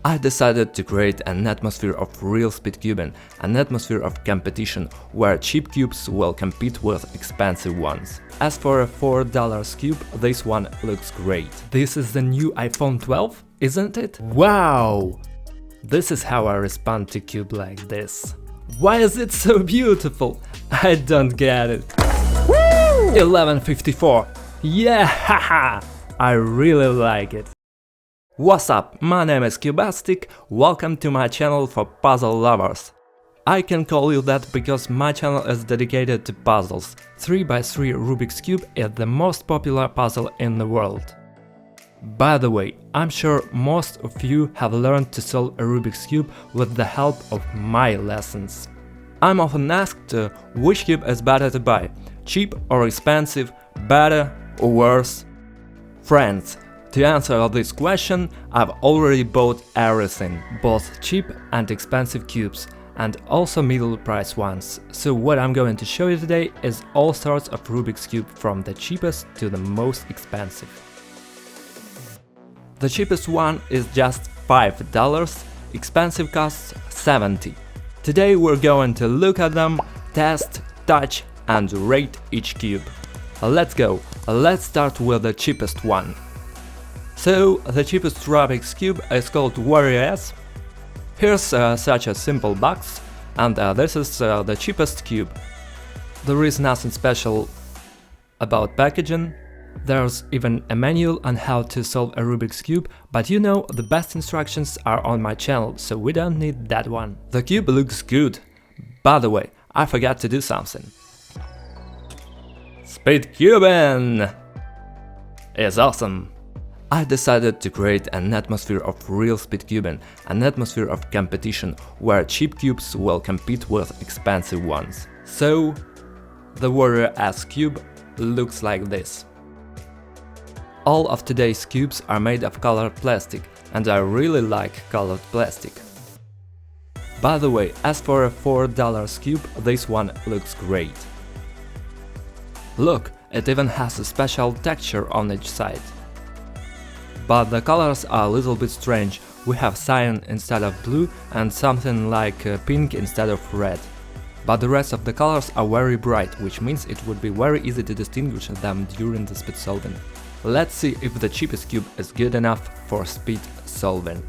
I decided to create an atmosphere of real speedcubing, an atmosphere of competition where cheap cubes will compete with expensive ones. As for a $4 cube, this one looks great. This is the new iPhone 12, isn't it? Wow! This is how I respond to cube like this. Why is it so beautiful? I don't get it. Woo! 1154. Yeah, haha! I really like it. What's up? My name is Cubastic, welcome to my channel for puzzle lovers. I can call you that because my channel is dedicated to puzzles. 3x3 Rubik's Cube is the most popular puzzle in the world. By the way, I'm sure most of you have learned to solve a Rubik's Cube with the help of my lessons. I'm often asked which cube is better to buy, cheap or expensive, better or worse? Friends, to answer this question, I've already bought everything, both cheap and expensive cubes, and also middle price ones. So what I'm going to show you today is all sorts of Rubik's Cube from the cheapest to the most expensive. The cheapest one is just $5, expensive costs $70. Today we're going to look at them, test, touch and rate each cube. Let's go, let's start with the cheapest one. So, the cheapest Rubik's Cube is called Moyu RS. Here's such a simple box, and this is the cheapest cube. There is nothing special about packaging. There's even a manual on how to solve a Rubik's Cube, but you know, the best instructions are on my channel, so we don't need that one. The cube looks good. By the way, I forgot to do something. Speedcubing is awesome. I decided to create an atmosphere of real speedcubing, an atmosphere of competition where cheap cubes will compete with expensive ones. So, the Moyu RS cube looks like this. All of today's cubes are made of colored plastic, and I really like colored plastic. By the way, as for a $4 cube, this one looks great. Look, it even has a special texture on each side. But the colors are a little bit strange. We have cyan instead of blue and something like pink instead of red. But the rest of the colors are very bright, which means it would be very easy to distinguish them during the speed solving. Let's see if the cheapest cube is good enough for speed solving.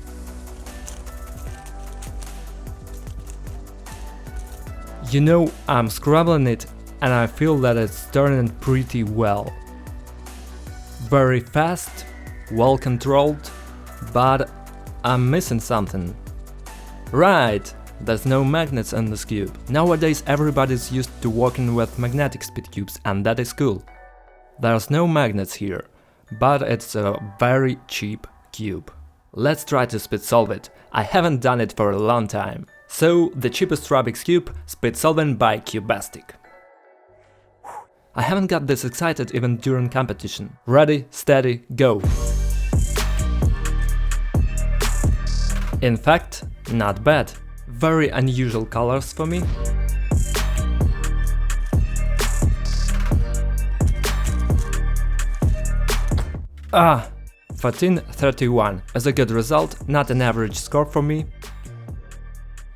You know, I'm scrubbing it and I feel that it's turning pretty well. Very fast, well controlled, but I'm missing something. Right, there's no magnets in this cube. Nowadays everybody's used to working with magnetic speed cubes, and that is cool. There's no magnets here, but it's a very cheap cube. Let's try to speed solve it. I haven't done it for a long time. So, the cheapest Rubik's Cube, speed solving by Cubastic. I haven't got this excited even during competition. Ready, steady, go! In fact, not bad. Very unusual colors for me. Ah, 1431 is a good result, not an average score for me.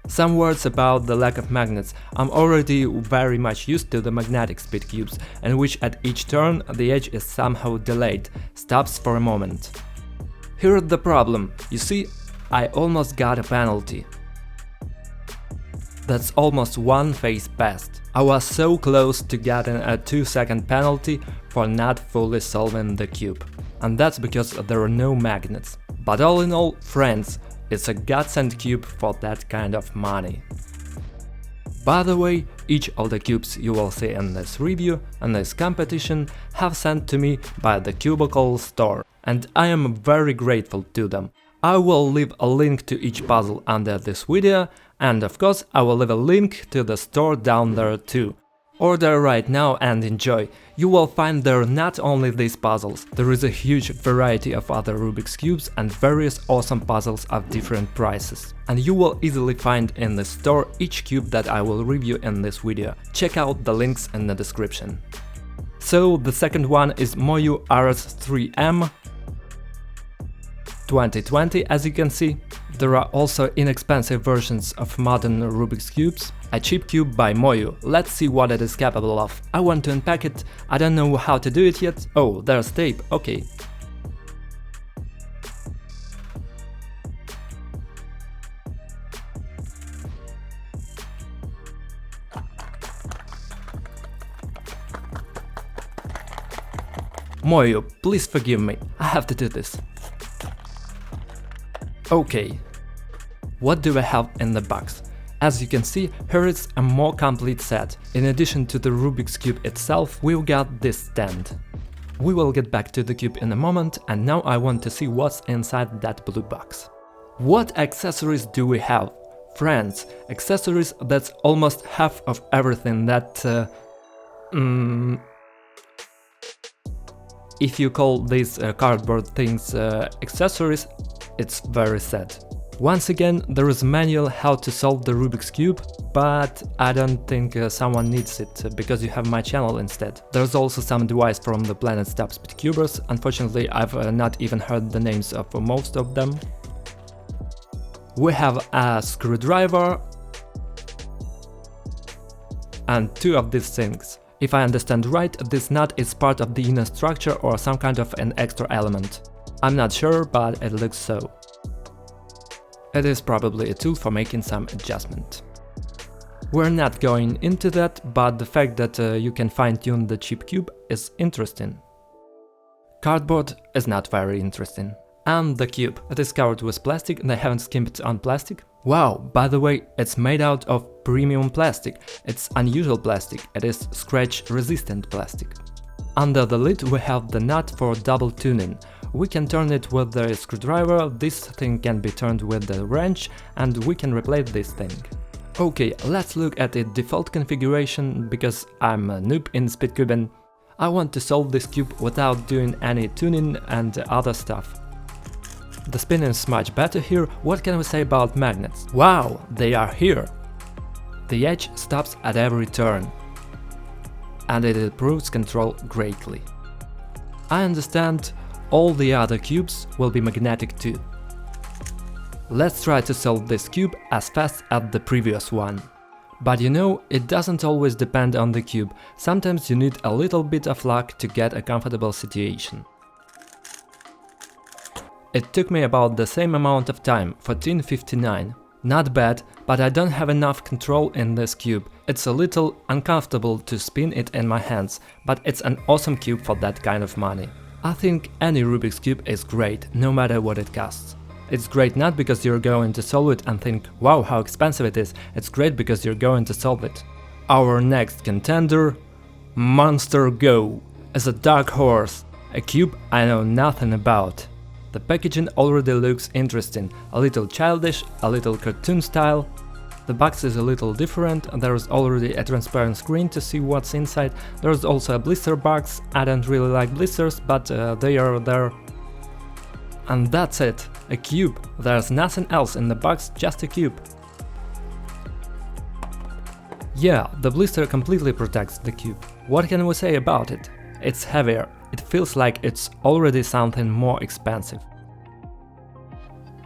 Some words about the lack of magnets. I'm already very much used to the magnetic speed cubes, in which at each turn the edge is somehow delayed, stops for a moment. Here's the problem, you see, I almost got a penalty. That's almost one phase passed. I was so close to getting a 2-second penalty for not fully solving the cube. And that's because there are no magnets. But all in all, friends, it's a godsend cube for that kind of money. By the way, each of the cubes you will see in this review and this competition have sent to me by the Cubicle store, and I am very grateful to them. I will leave a link to each puzzle under this video, and of course I will leave a link to the store down there too. Order right now and enjoy. You will find there not only these puzzles, there is a huge variety of other Rubik's Cubes and various awesome puzzles of different prices. And you will easily find in the store each cube that I will review in this video. Check out the links in the description. So the second one is Moyu RS3M 2020, as you can see. There are also inexpensive versions of modern Rubik's cubes. A cheap cube by Moyu. Let's see what it is capable of. I want to unpack it, I don't know how to do it yet. Oh, there's tape, okay. Moyu, please forgive me, I have to do this. Okay. What do we have in the box? As you can see, here is a more complete set. In addition to the Rubik's Cube itself, we've got this stand. We will get back to the cube in a moment, and now I want to see what's inside that blue box. What accessories do we have? Friends, accessories, that's almost half of everything that... If you call these cardboard things accessories, it's very sad. Once again, there is a manual how to solve the Rubik's Cube, but I don't think someone needs it, because you have my channel instead. There's also some device from the Planet's top speedcubers. Unfortunately, I've not even heard the names of most of them. We have a screwdriver and two of these things. If I understand right, this nut is part of the inner structure or some kind of an extra element. I'm not sure, but it looks so. It is probably a tool for making some adjustment. We're not going into that, but the fact that you can fine-tune the cheap cube is interesting. Cardboard is not very interesting. And the cube. It is covered with plastic and I haven't skimped on plastic. Wow, by the way, it's made out of premium plastic. It's unusual plastic, it is scratch-resistant plastic. Under the lid we have the nut for double tuning. We can turn it with the screwdriver, this thing can be turned with the wrench, and we can replace this thing. Okay, let's look at its default configuration, because I'm a noob in speedcubing. I want to solve this cube without doing any tuning and other stuff. The spinning is much better here. What can we say about magnets? Wow, they are here! The edge stops at every turn, and it improves control greatly. I understand all the other cubes will be magnetic too. Let's try to solve this cube as fast as the previous one. But you know, it doesn't always depend on the cube, sometimes you need a little bit of luck to get a comfortable situation. It took me about the same amount of time, 14:59. Not bad, but I don't have enough control in this cube. It's a little uncomfortable to spin it in my hands, but it's an awesome cube for that kind of money. I think any Rubik's Cube is great, no matter what it costs. It's great not because you're going to solve it and think, wow, how expensive it is, it's great because you're going to solve it. Our next contender, Monster Go, is a dark horse, a cube I know nothing about. The packaging already looks interesting, a little childish, a little cartoon style. The box is a little different, there is already a transparent screen to see what's inside. There is also a blister box, I don't really like blisters, but they are there. And that's it, a cube, there's nothing else in the box, just a cube. Yeah, the blister completely protects the cube. What can we say about it? It's heavier, it feels like it's already something more expensive.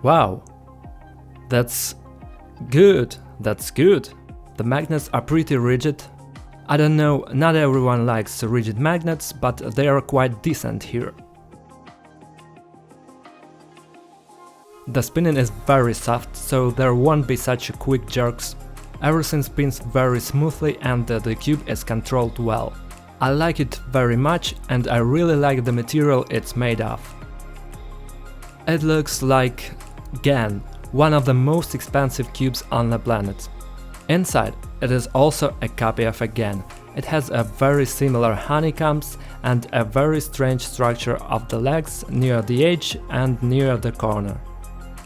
Wow, that's good. The magnets are pretty rigid. I don't know, not everyone likes rigid magnets, but they are quite decent here. The spinning is very soft, so there won't be such quick jerks. Everything spins very smoothly and the cube is controlled well. I like it very much and I really like the material it's made of. It looks like GAN, one of the most expensive cubes on the planet. Inside, it is also a copy of a GAN. It has a very similar honeycombs and a very strange structure of the legs near the edge and near the corner.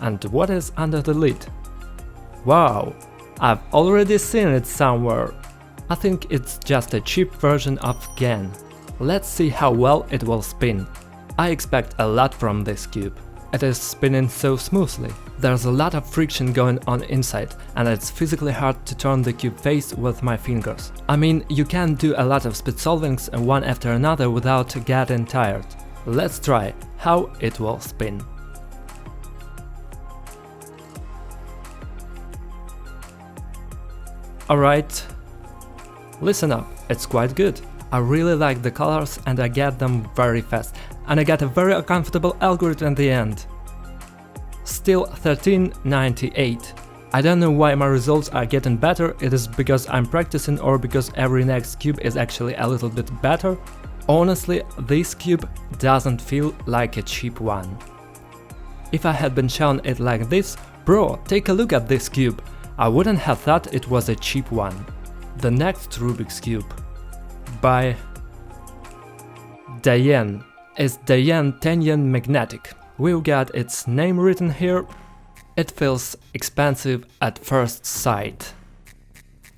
And what is under the lid? Wow, I've already seen it somewhere. I think it's just a cheap version of GAN. Let's see how well it will spin. I expect a lot from this cube. It is spinning so smoothly. There's a lot of friction going on inside, and it's physically hard to turn the cube face with my fingers. I mean, you can do a lot of speed solvings one after another without getting tired. Let's try how it will spin. Alright, listen up, it's quite good. I really like the colors and I get them very fast, and I got a very comfortable algorithm at the end. Still 1398. I don't know why my results are getting better, it is because I'm practicing or because every next cube is actually a little bit better. Honestly, this cube doesn't feel like a cheap one. If I had been shown it like this, bro, take a look at this cube, I wouldn't have thought it was a cheap one. The next Rubik's Cube, by Dayan, is Dayan Tengyun Magnetic. We've got its name written here. It feels expensive at first sight.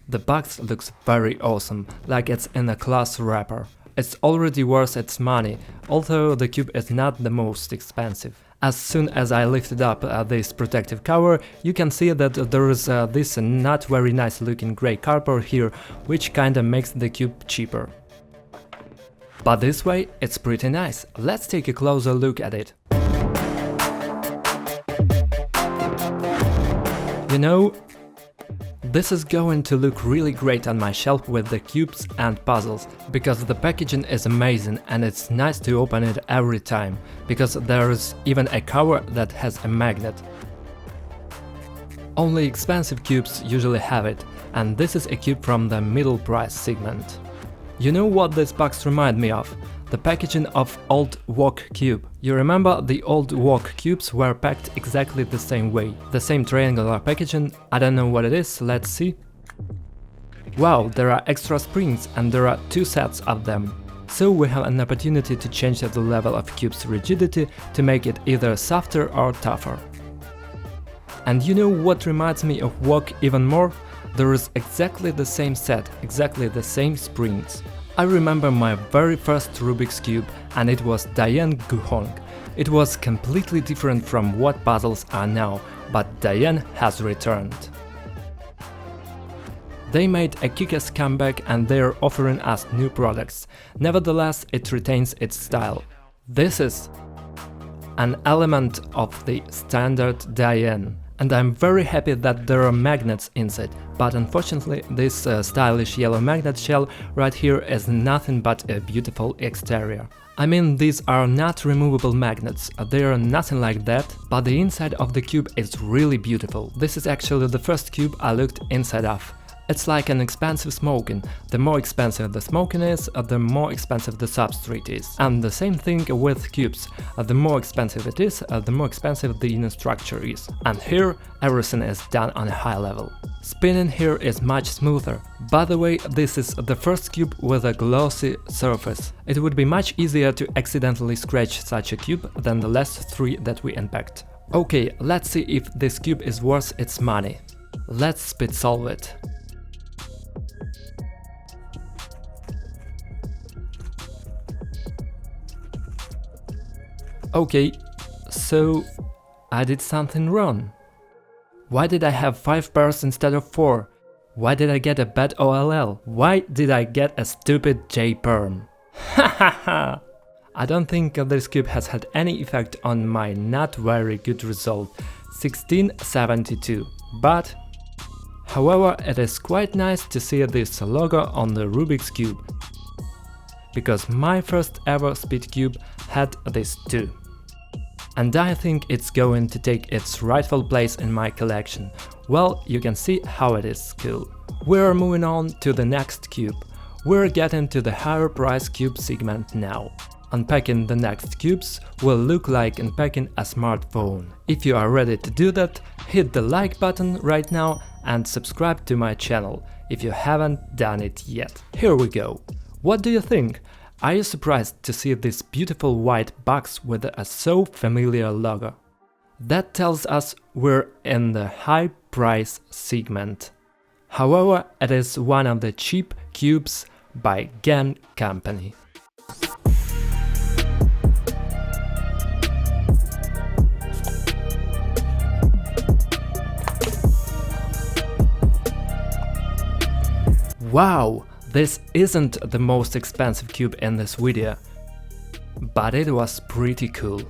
The box looks very awesome, like it's in a class wrapper. It's already worth its money, although the cube is not the most expensive. As soon as I lifted up this protective cover, you can see that there is this not very nice looking grey cardboard here, which kinda makes the cube cheaper. But this way, it's pretty nice. Let's take a closer look at it. You know, this is going to look really great on my shelf with the cubes and puzzles, because the packaging is amazing and it's nice to open it every time, because there is even a cover that has a magnet. Only expensive cubes usually have it, and this is a cube from the middle price segment. You know what this box reminds me of? The packaging of old Voc cube. You remember the old Voc cubes were packed exactly the same way. The same triangular packaging, I don't know what it is, let's see. Wow, there are extra springs and there are 2 sets of them. So we have an opportunity to change the level of cube's rigidity to make it either softer or tougher. And you know what reminds me of Voc even more? There is exactly the same set, exactly the same springs. I remember my very first Rubik's Cube, and it was Dayan Guhong. It was completely different from what puzzles are now, but Dayan has returned. They made a kick-ass comeback and they're offering us new products. Nevertheless, it retains its style. This is an element of the standard Dayan. And I'm very happy that there are magnets inside, but unfortunately this stylish yellow magnet shell right here is nothing but a beautiful exterior. I mean, these are not removable magnets, they are nothing like that, but the inside of the cube is really beautiful. This is actually the first cube I looked inside of. It's like an expensive smoking. The more expensive the smoking is, the more expensive the substrate is. And the same thing with cubes. The more expensive it is, the more expensive the inner structure is. And here everything is done on a high level. Spinning here is much smoother. By the way, this is the first cube with a glossy surface. It would be much easier to accidentally scratch such a cube than the last 3 that we unpacked. Okay, let's see if this cube is worth its money. Let's speed solve it. Okay, so I did something wrong. Why did I have 5 pairs instead of 4? Why did I get a bad OLL? Why did I get a stupid J-perm? Hahaha! I don't think this cube has had any effect on my not very good result, 1672, but however it is quite nice to see this logo on the Rubik's Cube, because my first ever speed cube had this too. And I think it's going to take its rightful place in my collection. Well, you can see how it is cool. We're moving on to the next cube. We're getting to the higher price cube segment now. Unpacking the next cubes will look like unpacking a smartphone. If you are ready to do that, hit the like button right now and subscribe to my channel if you haven't done it yet. Here we go. What do you think? Are you surprised to see this beautiful white box with a so familiar logo? That tells us we're in the high price segment. However, it is one of the cheap cubes by GAN company. Wow! This isn't the most expensive cube in this video, but it was pretty cool.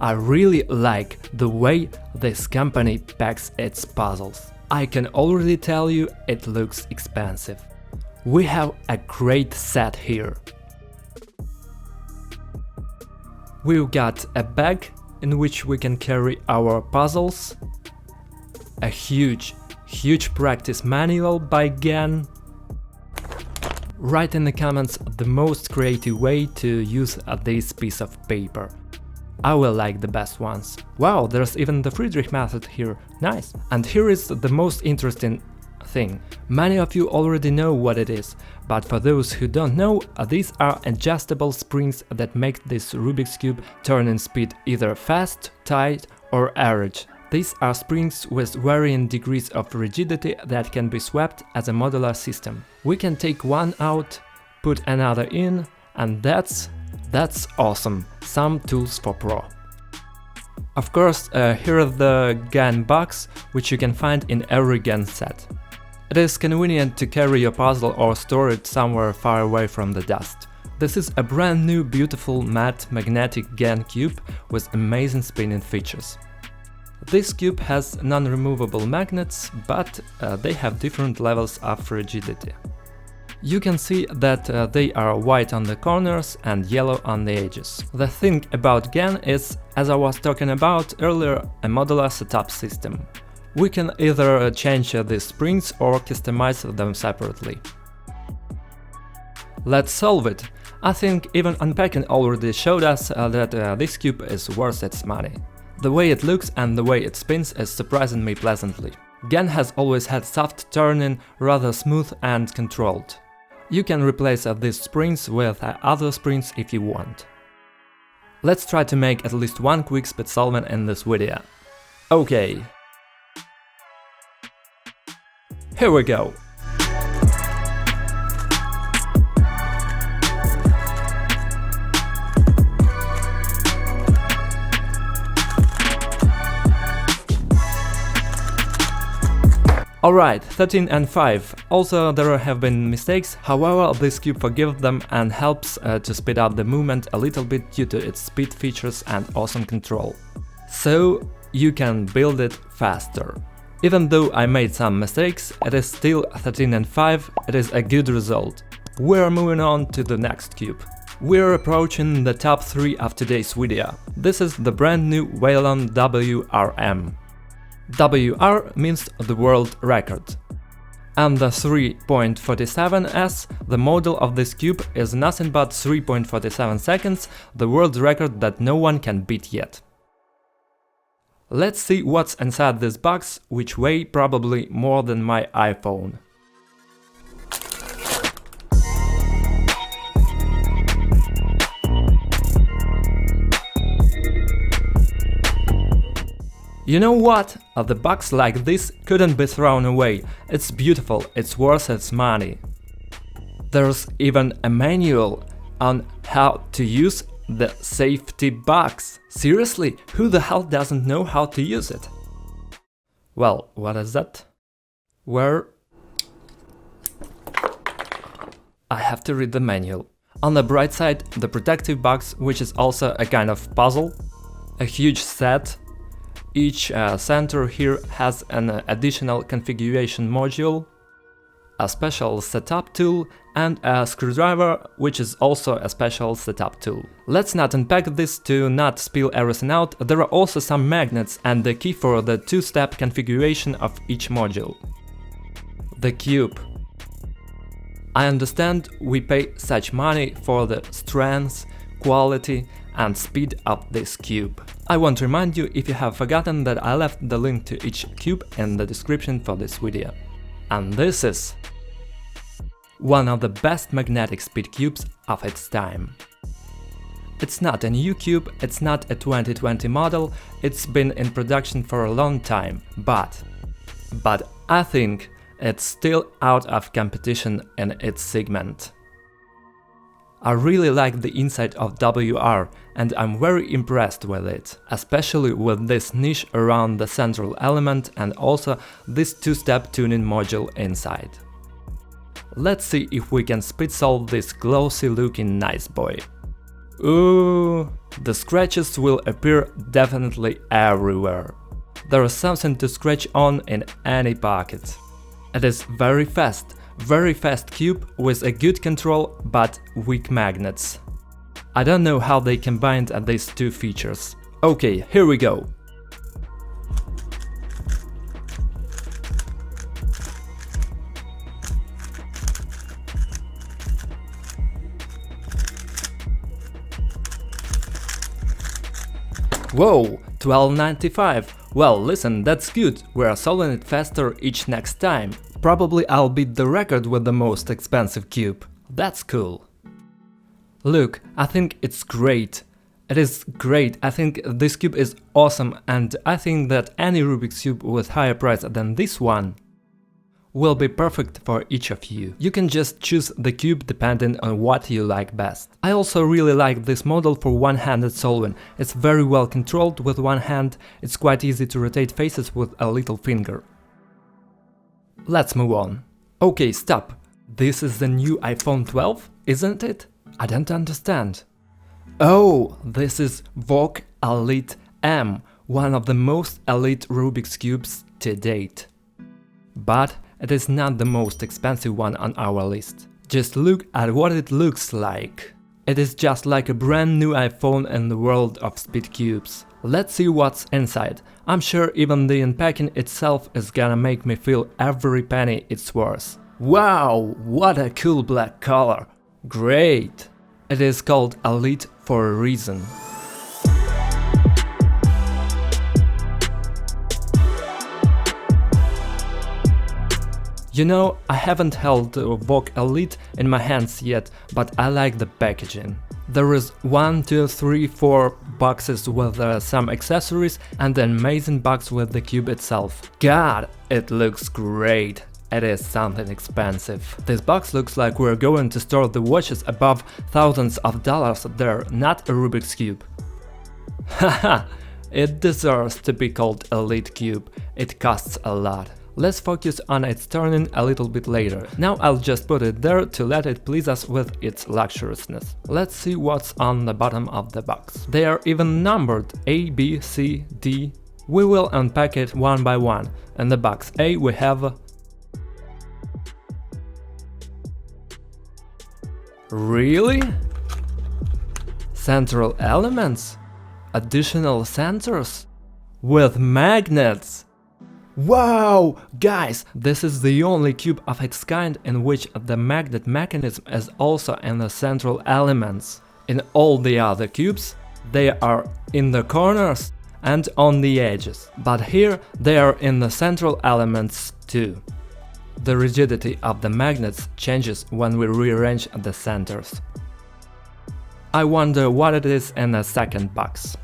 I really like the way this company packs its puzzles. I can already tell you it looks expensive. We have a great set here. We've got a bag in which we can carry our puzzles, a huge practice manual by Gan. Write in the comments the most creative way to use this piece of paper. I will like the best ones. Wow, there's even the Friedrich method here, nice! And here is the most interesting thing. Many of you already know what it is, but for those who don't know, these are adjustable springs that make this Rubik's Cube turn in speed either fast, tight or average. These are springs with varying degrees of rigidity that can be swapped as a modular system. We can take one out, put another in, and that's awesome. Some tools for pro. Of course, here are the GAN box, which you can find in every GAN set. It is convenient to carry your puzzle or store it somewhere far away from the dust. This is a brand new beautiful matte magnetic GAN cube with amazing spinning features. This cube has non-removable magnets, but they have different levels of rigidity. You can see that they are white on the corners and yellow on the edges. The thing about GAN is, as I was talking about earlier, a modular setup system. We can either change these springs or customize them separately. Let's solve it! I think even unpacking already showed us that this cube is worth its money. The way it looks and the way it spins is surprising me pleasantly. GAN has always had soft turning, rather smooth and controlled. You can replace these springs with other springs if you want. Let's try to make at least one quick speed solving in this video. Okay. Here we go! Alright, 13 and 5. Also there have been mistakes, however this cube forgives them and helps to speed up the movement a little bit due to its speed features and awesome control. So you can build it faster. Even though I made some mistakes, it is still 13 and 5, it is a good result. We're moving on to the next cube. We're approaching the top 3 of today's video. This is the brand new Weilong WRM. WR means the world record. And the 3.47s, the model of this cube, is nothing but 3.47 seconds, the world record that no one can beat yet. Let's see what's inside this box, which weighs probably more than my iPhone. You know what? The box like this couldn't be thrown away. It's beautiful, it's worth its money. There's even a manual on how to use the safety box. Seriously, who the hell doesn't know how to use it? Well, what is that? Where? I have to read the manual. On the bright side, the protective box, which is also a kind of puzzle, a huge set. Each center here has an additional configuration module, a special setup tool and a screwdriver, which is also a special setup tool. Let's not unpack this to not spill everything out. There are also some magnets and the key for the two-step configuration of each module. The cube. I understand we pay such money for the strength, quality and speed of this cube. I want to remind you, if you have forgotten, that I left the link to each cube in the description for this video. And this is one of the best magnetic speed cubes of its time. It's not a new cube, it's not a 2020 model, it's been in production for a long time, but I think it's still out of competition in its segment. I really like the inside of WR and I'm very impressed with it, especially with this niche around the central element and also this two-step tuning module inside. Let's see if we can speed solve this glossy looking nice boy. Ooh, the scratches will appear definitely everywhere. there is something to scratch on in any pocket. It is very fast cube with a good control but weak magnets. I don't know how they combined these two features. Okay, here we go. Whoa, 1295. Well, listen, that's good, we're solving it faster each next time. Probably I'll beat the record with the most expensive cube. That's cool. Look, I think it's great. It is great, I think this cube is awesome, and I think that any Rubik's cube with higher price than this one will be perfect for each of you. You can just choose the cube depending on what you like best. I also really like this model for one-handed solving. It's very well controlled with one hand, it's quite easy to rotate faces with a little finger. Let's move on. Okay, stop. This is the new iPhone 12, isn't it? I don't understand. Oh, this is Voc Elite M, one of the most elite Rubik's cubes to date. But it is not the most expensive one on our list. Just look at what it looks like. It is just like a brand new iPhone in the world of speed cubes. Let's see what's inside. I'm sure even the unpacking itself is gonna make me feel every penny it's worth. Wow, what a cool black color! Great! It is called Elite for a reason. You know, I haven't held Voc Elite in my hands yet, but I like the packaging. There is 1, 2, 3, 4 boxes with some accessories and an amazing box with the cube itself. God, it looks great. It is something expensive. This box looks like we're going to store the watches above thousands of dollars there, not a Rubik's cube. Haha, it deserves to be called Elite Cube. It costs a lot. Let's focus on its turning a little bit later. Now I'll just put it there to let it please us with its luxuriousness. Let's see what's on the bottom of the box. They are even numbered A, B, C, D. We will unpack it one by one. In the box A we have... Really? Central elements? Additional sensors? With magnets? Wow! Guys, this is the only cube of its kind in which the magnet mechanism is also in the central elements. In all the other cubes, they are in the corners and on the edges, but here they are in the central elements too. The rigidity of the magnets changes when we rearrange the centers. I wonder what it is in the second box.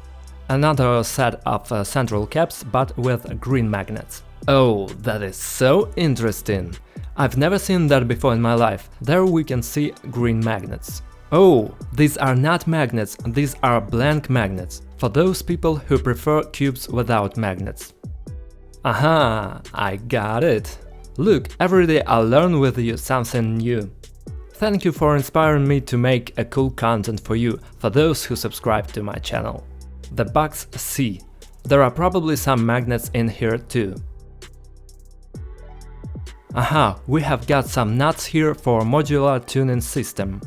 Another set of central caps but with green magnets. Oh, that is so interesting! I've never seen that before in my life. There we can see green magnets. Oh, these are not magnets, these are blank magnets, for those people who prefer cubes without magnets. Aha, I got it! Look, every day I learn with you something new. Thank you for inspiring me to make a cool content for you, for those who subscribe to my channel. The box C. There are probably some magnets in here too. Aha, we have got some nuts here for modular tuning system.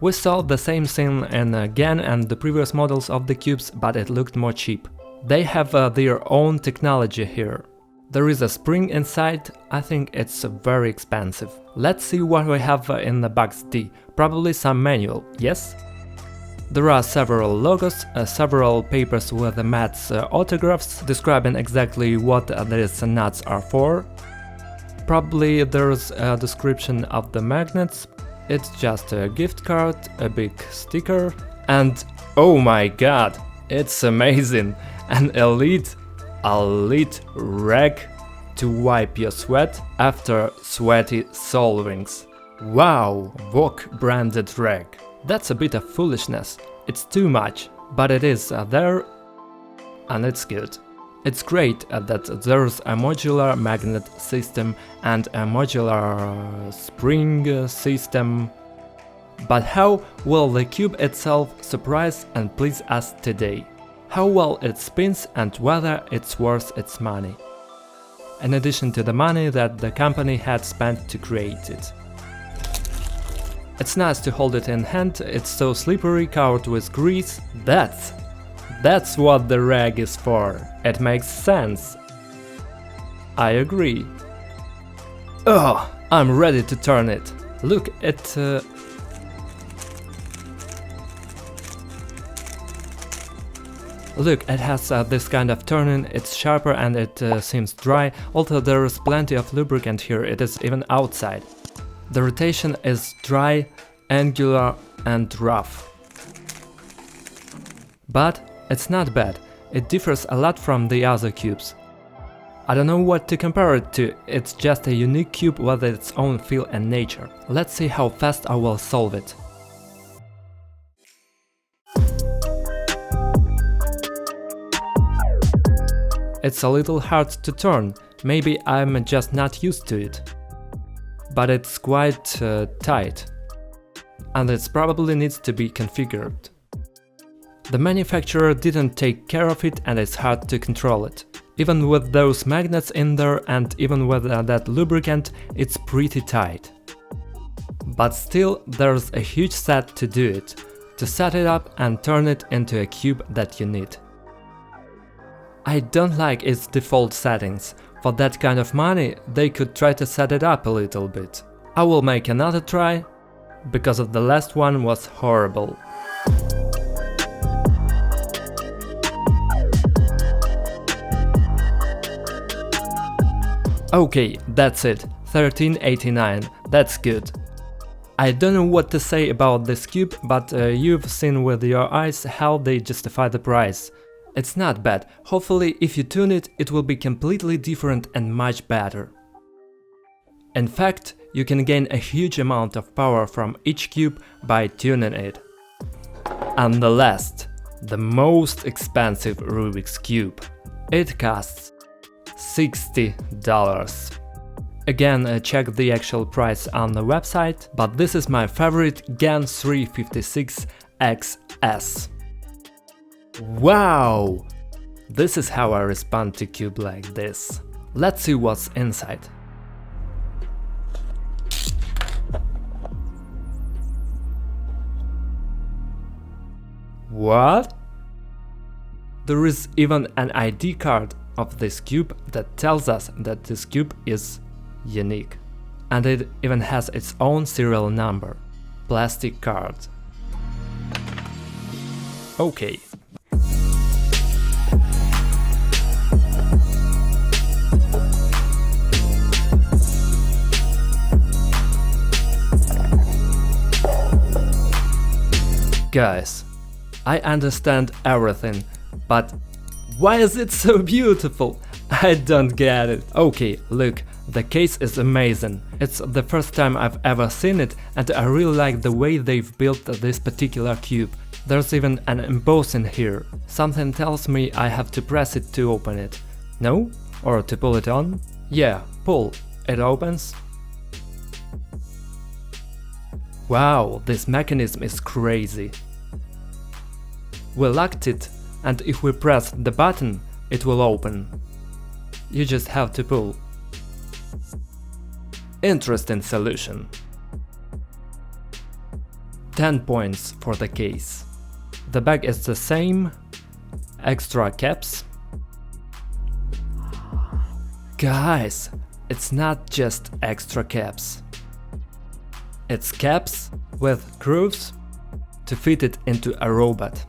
We saw the same thing in GAN and the previous models of the cubes, but it looked more cheap. They have their own technology here. There is a spring inside, I think it's very expensive. Let's see what we have in the box D, probably some manual, yes? There are several logos, several papers with Matt's autographs describing exactly what these nuts are for. Probably there's a description of the magnets, it's just a gift card, a big sticker, and oh my god, it's amazing! An elite rag to wipe your sweat after sweaty solvings. Wow, Voc branded rag. That's a bit of foolishness, it's too much, but it is there and it's good. It's great that there's a modular magnet system and a modular spring system. But how will the cube itself surprise and please us today? how well it spins and whether it's worth its money. In addition to the money that the company had spent to create it. It's nice to hold it in hand, it's so slippery, covered with grease. That's what the rag is for. It makes sense. I agree. Oh, I'm ready to turn it. Look, Look, it has this kind of turning, it's sharper and it seems dry, although there is plenty of lubricant here, it is even outside. The rotation is dry, angular and rough. But it's not bad, it differs a lot from the other cubes. I don't know what to compare it to, it's just a unique cube with its own feel and nature. Let's see how fast I will solve it. It's a little hard to turn, maybe I'm just not used to it. But it's quite tight. And it probably needs to be configured. The manufacturer didn't take care of it and it's hard to control it. Even with those magnets in there and even with that lubricant, it's pretty tight. But still, there's a huge set to do it, to set it up and turn it into a cube that you need. I don't like its default settings. For that kind of money, they could try to set it up a little bit. I will make another try, because of the last one was horrible. Okay, that's it, 1389, that's good. I don't know what to say about this cube, but you've seen with your eyes how they justify the price. It's not bad, hopefully if you tune it, it will be completely different and much better. In fact, you can gain a huge amount of power from each cube by tuning it. And the last, the most expensive Rubik's Cube. It costs $60. Again, check the actual price on the website, but this is my favorite GAN 356XS. Wow! This is how I respond to cube like this. Let's see what's inside. What? There is even an ID card of this cube that tells us that this cube is unique. And it even has its own serial number. Plastic card. Okay. Guys, I understand everything, but why is it so beautiful? I don't get it. Okay, look, the case is amazing. It's the first time I've ever seen it and I really like the way they've built this particular cube. There's even an embossing here. Something tells me I have to press it to open it. No? Or to pull it on? Yeah, pull. It opens. Wow, this mechanism is crazy. We locked it, and if we press the button, it will open. You just have to pull. Interesting solution. 10 points for the case. The bag is the same. Extra caps. Guys, it's not just extra caps. It's caps with grooves to fit it into a robot.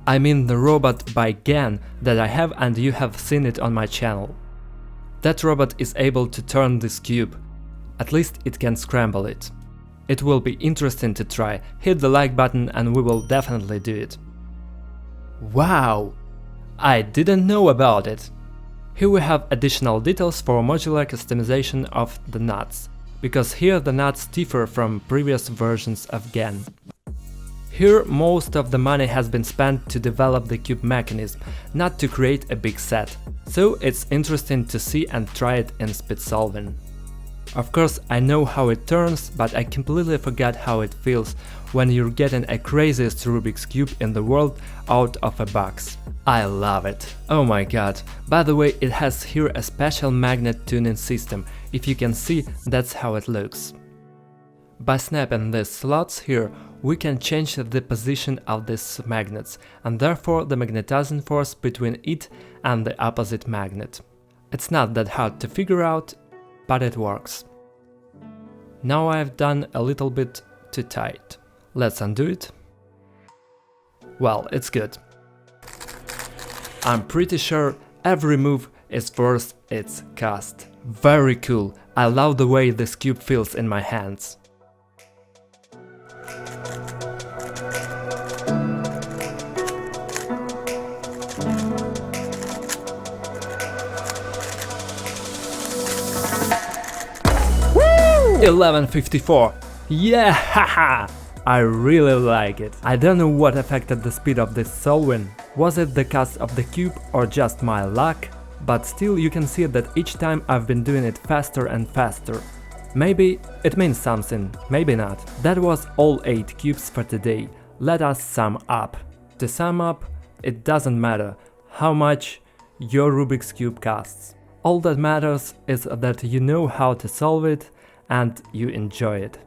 I mean the robot by GAN that I have and you have seen it on my channel. That robot is able to turn this cube. At least it can scramble it. It will be interesting to try. Hit the like button and we will definitely do it. Wow! I didn't know about it. Here we have additional details for modular customization of the nuts, because here the nuts differ from previous versions of GAN. Here most of the money has been spent to develop the cube mechanism, not to create a big set, so it's interesting to see and try it in speedsolving. Of course, I know how it turns, but I completely forgot how it feels when you're getting a craziest Rubik's Cube in the world out of a box. I love it. Oh my god. By the way, it has here a special magnet tuning system. If you can see, that's how it looks. By snapping these slots here, we can change the position of these magnets, and therefore the magnetizing force between it and the opposite magnet. It's not that hard to figure out, but it works. Now I've done a little bit too tight. Let's undo it. Well, it's good. I'm pretty sure every move is worth its cost. Very cool. I love the way this cube feels in my hands. Woo! 1154. Yeah, haha! I really like it. I don't know what affected the speed of this solving. Was it the cost of the cube or just my luck? But still you can see that each time I've been doing it faster and faster. Maybe it means something, maybe not. That was all 8 cubes for today. Let us sum up. To sum up, it doesn't matter how much your Rubik's Cube costs. All that matters is that you know how to solve it and you enjoy it.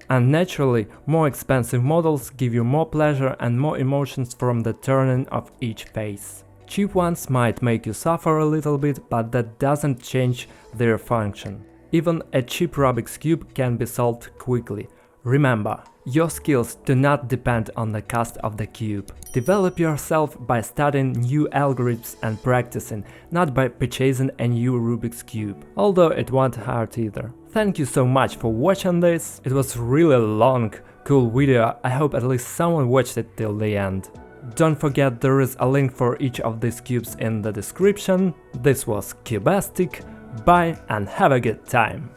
And naturally, more expensive models give you more pleasure and more emotions from the turning of each face. Cheap ones might make you suffer a little bit, but that doesn't change their function. Even a cheap Rubik's Cube can be solved quickly. Remember, your skills do not depend on the cost of the cube. Develop yourself by studying new algorithms and practicing, not by purchasing a new Rubik's Cube, although it won't hurt either. Thank you so much for watching this. It was really long, cool video. I hope at least someone watched it till the end. Don't forget there is a link for each of these cubes in the description. This was Cubastic. Bye and have a good time!